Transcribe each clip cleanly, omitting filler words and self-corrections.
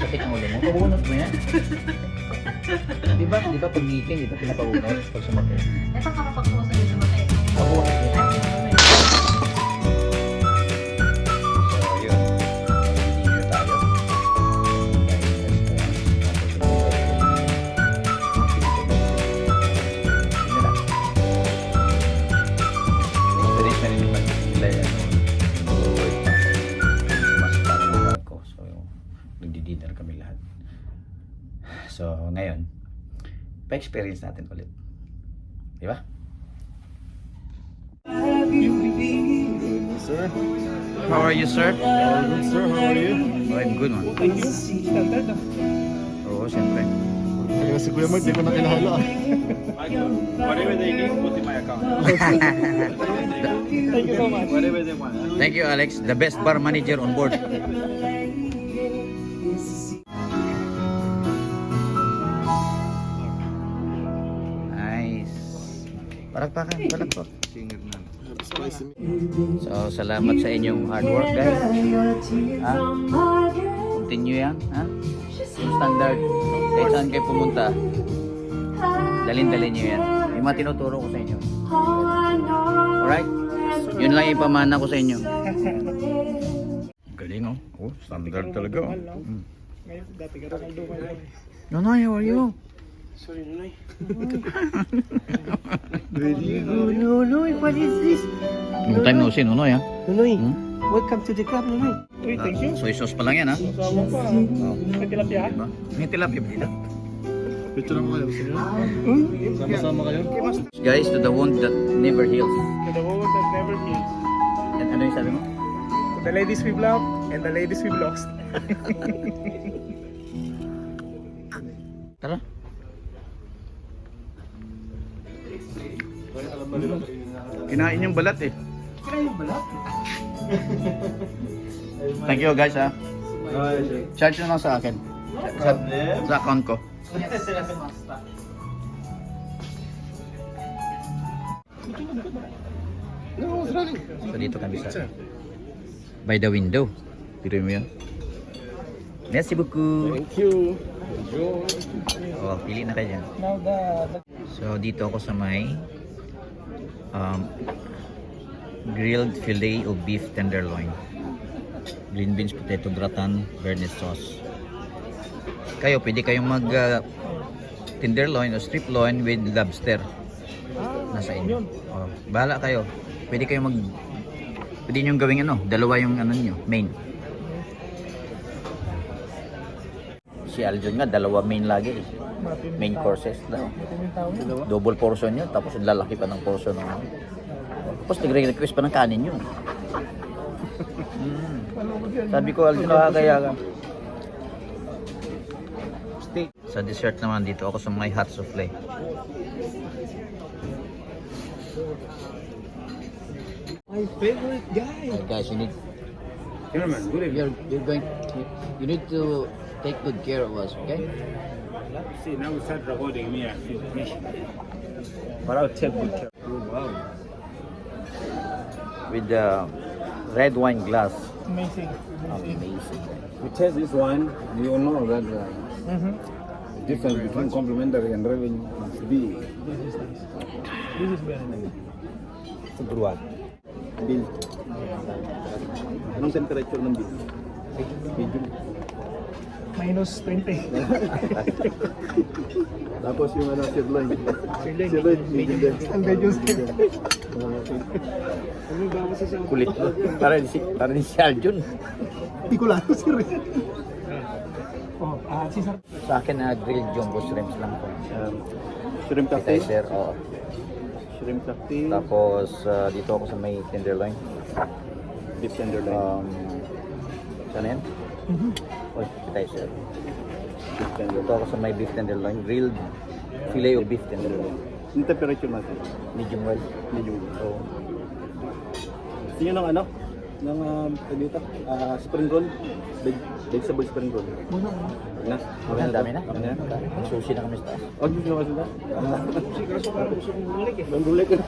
Sakit ang ulo mo. Pabunot mo yan. Di ba pag meeting, di ba pinapabunot pag sumakit? Ito kapag-puso nyo sa matay. Pabunot mo yan. So, yun. Mag-dinner tayo. Experience na rin yung mag-play. Mas parang mga ko. So, nagdi-dinner kami lahat. So, ngayon, pa-experience natin ulit. Di ba? Sir, How are you, sir? good sir, how are you? Oh, I'm good, man. Thank you. Standard ah. Oo, siyempre. Kaya si Kuya Mark, di ko na kinahala ah. Whatever they give, put in my account. Thank you so much. Whatever they want. Thank you, Alex. The best bar manager on board. Nice. Palakpakan, palakpak. So, salamat sa inyong hard work, guys. Ha? Continue yan, ha? Yung standard. Kahit saan kayo pumunta, dalin-dalin nyo yan. Yung mga tinuturo ko sa inyo. Alright? Yun lang yung pamana ko sa inyo. Galing, oh. Oh, standard talaga, oh. Ngayon, dati ka Ronaldo ngayon. Nonoy, how are you? Sorry, Nunoy. Nunoy, what is this? Long time no see, Nonoy, ha? Nunoy, Hmm? welcome to the club, Nunoy. Uy, thank you. Soy sauce pa lang yan, ha? Kasama pa. Oh, May tilapia. diba? May tilapia ba dito? Picture naman kayo. Gusto nyo? Sama-sama kayo? Guys, to the wound that never heals. To the woman that never heals. And ano yung sabi mo? To the ladies we've loved and the ladies we've lost. Tara. Kinain yung balat eh. Kaya yung balat? Thank you guys ha. Charge na lang sa akin. Sa account ko. So dito kami sa by the window. Piro mo yan. Merci beaucoup. Thank you. Oh, pili na kayo dyan. Now So dito ako sa may grilled fillet of beef tenderloin, green beans, potato gratin, Béarnaise sauce. Kayo pwede kayong mag tenderloin o strip loin with lobster. Nasa inyo. Oh, bahala kayo. Pwede kayong pwede nyo gawing dalawa yung nyo, main. Si Aljon nga, dalawa main lagi. Main courses daw. Double portion yun, tapos lalaki pa ng portion. Tapos nagre-request pa ng kanin yun. Sabi ko, Aljon, nakakaya ka. Sa dessert naman, dito ako sa mga hot souffle. My favorite guy. Guys, you need, Cameraman, good evening. you need to take good care of us, okay? See, now we start recording me and finish. But I'll take good care. Wow. With the red wine glass. amazing. Amazing. We test this one, you know that the difference between complimentary and revenue is big. This is nice. This is very nice. It's a good one. Bill. Anong temperature ng bill? Medium. Minus 20. Tapos yung sirloin. Sirloin. Sirloin, medium din. Ang medyo Kulit mo. Para ni si Aljon. Hindi ko lang sir. Oh, si sir. Sa akin na grilled jumbo shrimps lang po. Shrimp cocktail. Appetizer, oo. Shrimp cocktail. Tapos dito ako sa may tenderloin. Beef tenderloin. Saan yan? Oy, appetizer. Beef tenderloin. Dito ako sa may beef tenderloin. Grilled fillet of beef tenderloin. Yung temperature natin. Medium well. Medium. So, Gusto nyo ng dito? Spring roll? Vegetable spring roll. Na? ang dami na. Ang sushi na kami sa taas. Oh, gusto nyo kasi na? Banggulik eh.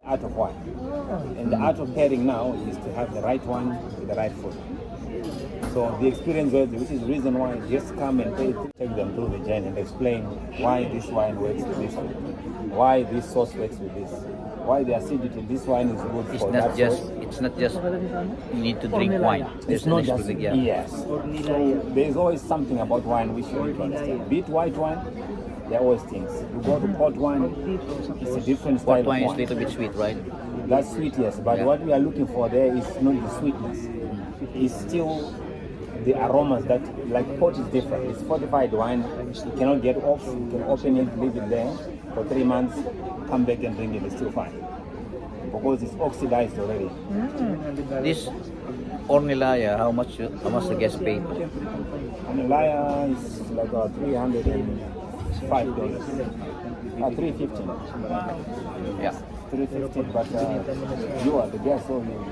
Art of wine. And the art of pairing now is to have the right one with the right food. So the experience works, which is the reason why just come and take them through the journey and explain why this wine works with this, why this sauce works with this, why the acidity in this wine is good It's for not that just sauce. it's not just you need to drink wine. There's It's an not just explanation. Yeah. yes. So there's always something about wine which you need to understand. Be it white wine, there are always things. You go to port wine, it's a different style Port wine is of a little bit sweet, right? That's sweet, yes. But Yeah. what we are looking for there is not the sweetness. It's still the aromas that, like port is different. It's fortified wine. You cannot get off. You can open it, leave it there for 3 months, come back and drink it. It's still fine because it's oxidized already. This Ornelaya, how much the guest paid? And Laya is like $305. $315. Yeah, 350, but you are the guest, so you.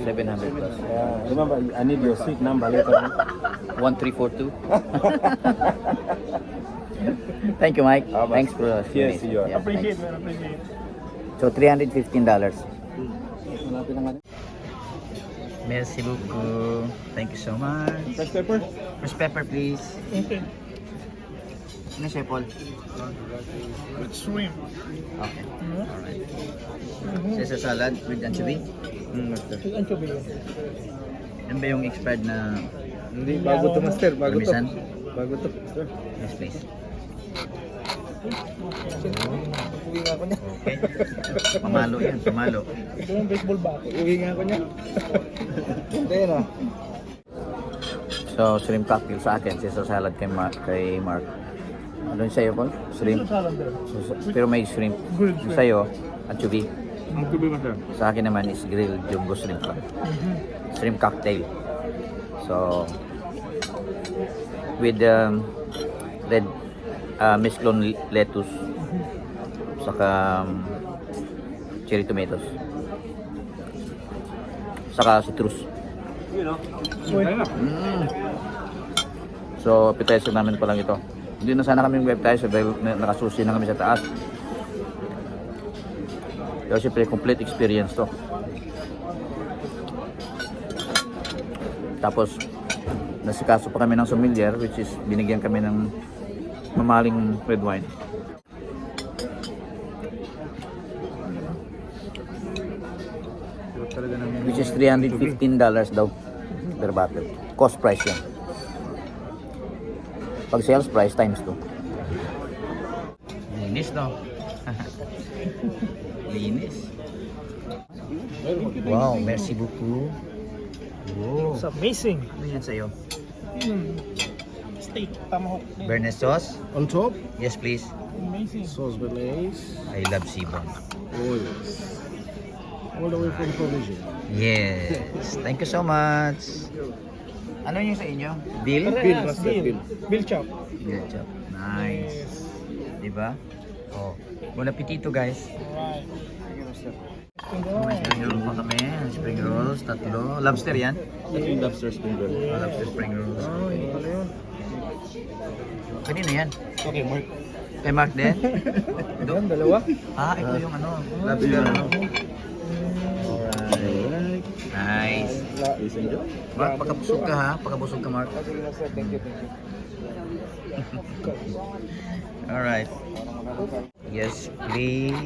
700 plus. Remember, I need your suite number later on. 1342. Thank you, Mike. How much? Thanks for Yes, you are. yeah, Appreciate, thanks. man. Appreciate. So $315. Merci beaucoup. Thank you so much. Fresh pepper? Fresh pepper, please. Okay. Ano siya, Paul? With shrimp. Okay. Alright. Caesar salad with anchovy. Master. With anchovy. Yan ba yung expired na Hindi, bago to master. Bago to. Parmesan? Bago to. Master. Yes, please. Uwi nga ako niya. Okay. Pamalo yan, pamalo. Ito yung baseball bat. Uwi nga ako niya. Hindi na. So, shrimp cocktail sa akin. Caesar salad kay Mark. Ano yung sa'yo, Paul? Shrimp. Salad there. Pero may shrimp. Grilled Yung shrimp. sa'yo, anchovy. Ang tubi master. Sa akin naman is grilled jumbo shrimp lang. Shrimp cocktail. So, with red mesclun lettuce, saka cherry tomatoes, saka citrus. So, appetizer namin pa lang ito. Hindi na sana kami appetizer dahil nakasusi na kami sa taas. Pero siyempre, complete experience to. Tapos, nasikaso pa kami ng sommelier, which is binigyan kami ng mamahaling red wine. Which is $315 daw per bottle. Cost price yan. Pag sales price, times 2. Linis, no? Linis. Wow, merci beaucoup. Wow. It's amazing. Ano yan sa'yo? Steak. Tomahawk. Bernes sauce? On top, Yes, please. Amazing. sauce belaise. I love Sibon. Oils. All the way from provision. Yes. Thank you so much. Ano yung sa inyo? Bill? Bill, master, Bill. bill. Bill chop. Bill chop. Nice. Diba? Oh. Bon appetito, guys. Alright. May spring roll pa kami. Spring rolls, tatlo. Lobster yan? Lobster spring roll. Lobster spring rolls. Oh, yun pala yun. Kanina yan? Okay, Mark. Kay Mark din? Doon, dalawa. Ah, ito yung ano. Lobster ano. Alright. Nice. Listen nyo. Mark, pagkabusog ka ha? Pagkabusog ka, Mark. Sige na sir, thank you, thank you. Alright. Yes, please.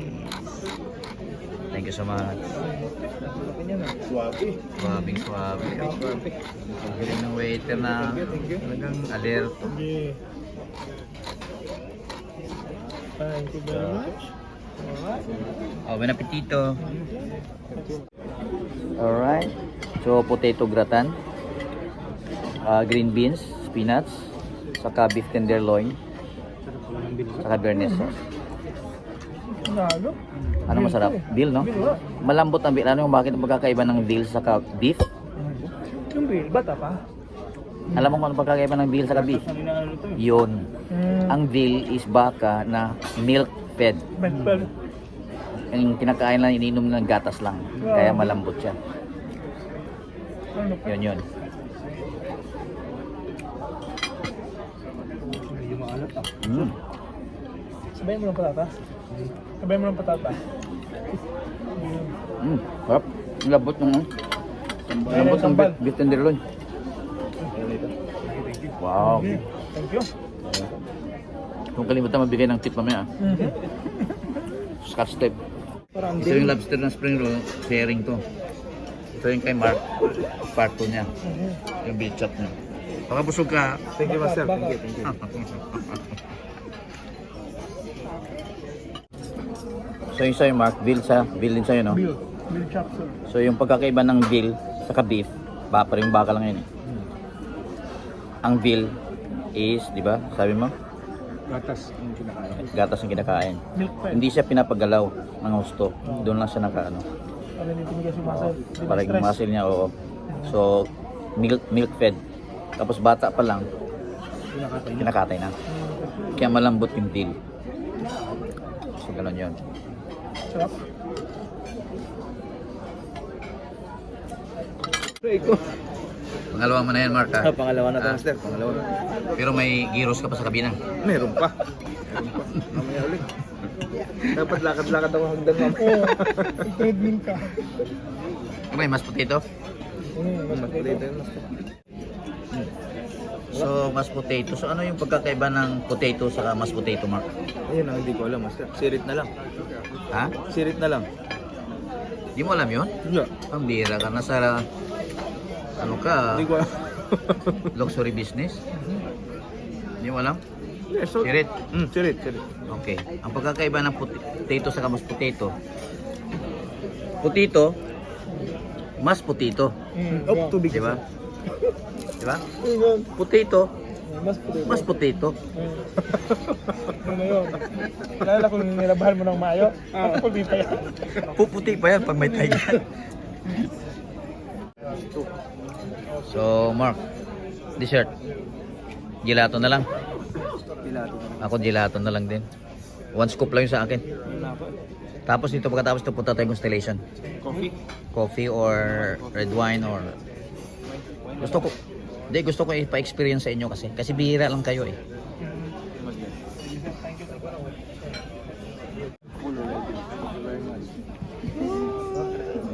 Thank you so much. Suwabe. Swabing swabe. Ang galing ng waiter na talagang alerto. Yeah. Thank you very much. Alright. Oh, bon appetito. Alright. So, potato gratin. Green beans, spinach, saka beef tenderloin, saka bernes sauce. Nalo. Ano masarap? Dill, no? Malambot ang beef. Ano yung bakit ang pagkakaiba ng dill saka beef? Yung Bill, bata pa. Alam mo kung ano pagkakaiba ng dill saka beef? Ano to? Yun. Ang dill is baka na milk fed. Medpel. Yung kinakain lang, ininom ng gatas lang. Kaya malambot siya. Ano pa? Yun. Medyo maalat ah. Mm. Sabayan mo ng patata. Sabayan mo ng patata. Sarap. Ang labot ng Ayan ang sambal. beef tenderloin. Wow. Thank you. Kung kalimutan magbigay ng tip mamaya. Scotch tape. Parang Ito yung lobster na spring roll, sharing to. Ito yung kay Mark, part 2 niya. Yung beef chop niya. Pakabusog ka. Thank you, master. Thank you, thank you. So yung sa'yo Mark, veal din sa'yo, no? Bill chop, sir. So yung pagkakaiba ng veal sa beef, parang baka lang yun eh. Ang veal is, di ba, sabi mo, Gatas yung kinakain. gatas ang kinakain. Milk fat. Hindi siya pinapagalaw ng gusto. Doon lang siya nakaano. Para hindi tumigas yung muscle. Para yung muscle niya, oo. So, milk fed. Tapos bata pa lang, kinakatay na. Kaya malambot yung veal. So, ganun yun. Sarap. Iko. Pangalawa mo na yan, Mark, ha? Pangalawa na to, master. Pangalawa. Pero may gyros ka pa sa kabina. Meron pa. Mamaya ulit. Dapat lakad-lakad ako hagdan mamaya. Treadmill ka. May mashed potato? Mas ulit yun, master. So, mashed potato. So, ano yung pagkakaiba ng potato sa mashed potato, Mark? Ayun ang hindi ko alam, master. Sirit na lang. Ha? Sirit na lang. Di mo alam yun? Yeah. Ang bira ka na sa ano ka, Hindi ko alam. luxury business? Di mo alam? Yeah, so, Sirit? sirit. Okay. Ang pagkakaiba ng potato sa mashed potato. Potato, mashed potato. Oh, tubig. Di ba? Di ba? Potato, Mas puti. mashed potato. Ano yun? Lalo kung nilabahan mo ng mayo. Puti pa yan. Puputi pa yan pag may tiger. So, Mark, dessert. Gelato na lang. Ako gelato na lang din. One scoop lang yung sa akin. Tapos dito pagkatapos ito punta tayo Constellation. Coffee or red wine or gusto ko ipa-experience sa inyo kasi bihira lang kayo eh.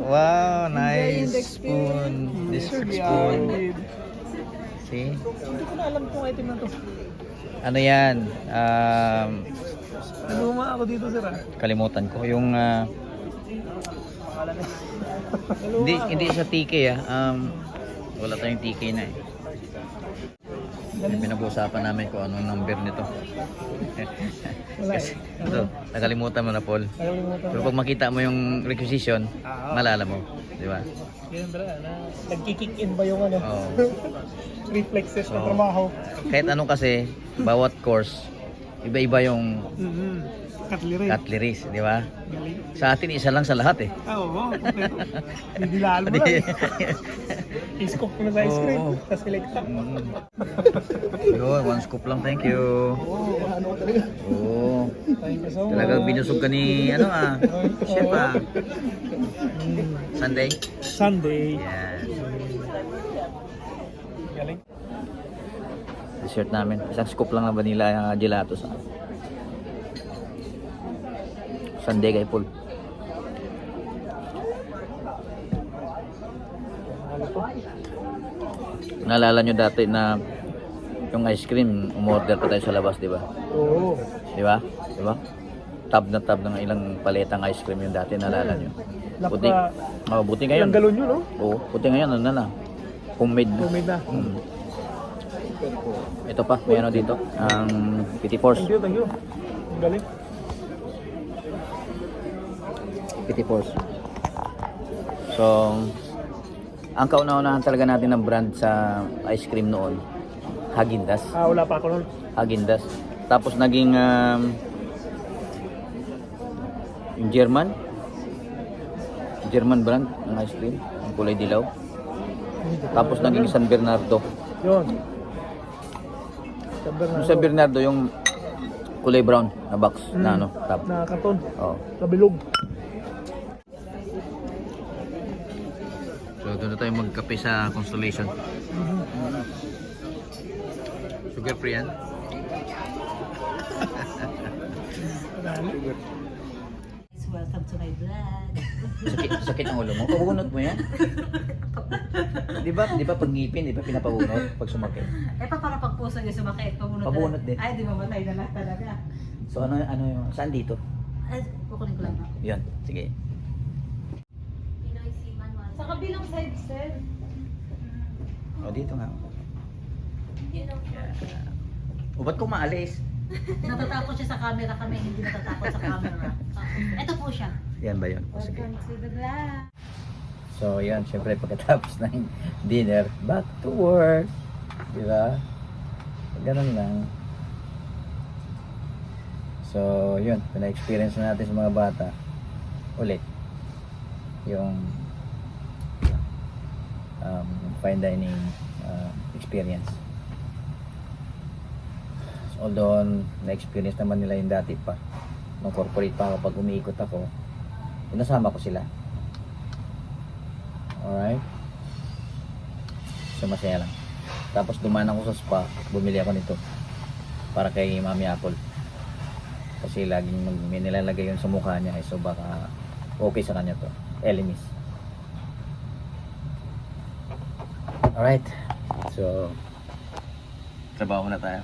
Wow, nice spoon. Dessert spoon. See? Hindi ko na alam kung item na to. Ano yan? Naluma ako dito, sir. Kalimutan ko. Yung hindi sa TK wala tayong TK na eh. Pinag-uusapan namin kung anong number nito. Kasi ito, nakalimutan mo na Paul. Pero pag makita mo yung requisition, malala mo, di ba? Ganun ba na? Nagkikick in ba yung ano? Oo. Reflexes na Oo. trabaho. Kahit ano kasi, bawat course, iba-iba yung Cutlery. cutleries, di ba? Galing. Sa atin, isa lang sa lahat eh. Oo. Didilaan mo lang. I-scoop mo na sa ice cream. Oo. Sa selecta. Yun, one scoop lang, thank you. Oo, ano ka talaga. Oo. Thank you so much. Talagang binusog ka ni, chef Sunday? Sunday. Yan. Galing. Dessert namin. Isang scoop lang ng vanilla gelato sa Sunday kay Paul. Naalala nyo dati na yung ice cream, umorder pa tayo sa labas, di ba? Oo. Di ba? Di ba? Tab ng ilang paletang ice cream yung dati, naalala nyo? Buti, buti ngayon. Ilang galon yun, no? Oo, buti ngayon, ano na. Homemade na. Homemade na. Ito pa, may ano dito, ang PT Force. Thank you. Galing. PT Force. So, ang kauna-unahan talaga natin ng brand sa ice cream noon, Häagen-Dazs. Wala pa ako nun. Häagen-Dazs. Tapos naging yung German brand ng ice cream, ang kulay dilaw. Tapos naging San Bernardo. Yun. Yung San Bernardo yung kulay brown na box na ano, tab. Na karton. Oo. Kabilog. So doon na tayo magkape sa Constellation. Sugar free yan. Welcome to my vlog. Sakit ang ulo mo. Pabunot mo yan. Di ba pag ngipin, di ba pinapabunot pag sumakit? Para pag puso niyo sumakit, Pabunot din. Ay, di mamatay na lang talaga. So ano yung, saan dito? Ay, kukunin ko lang. Yan, sige. Sa kabilang side, sir. O dito nga. O ba't ko maalis? Natatakot siya sa camera kami, hindi natatakot sa camera. Ito po siya. Yan ba yun? O, sige. Welcome to the vlog. So yan, syempre pagkatapos ng dinner, back to work. Di ba? Ganun lang. So yun, pina-experience na natin sa mga bata ulit yung fine dining experience. Although na-experience naman nila yung dati pa nung corporate pa ako, pag umiikot ako, pinasama ko sila. Alright. So masaya lang. Tapos dumaan ako sa spa, bumili ako nito para kay Mami Apple. Kasi laging may nilalagay yun sa mukha niya, so baka okay sa kanya to. Elemis. Alright. So trabaho na tayo.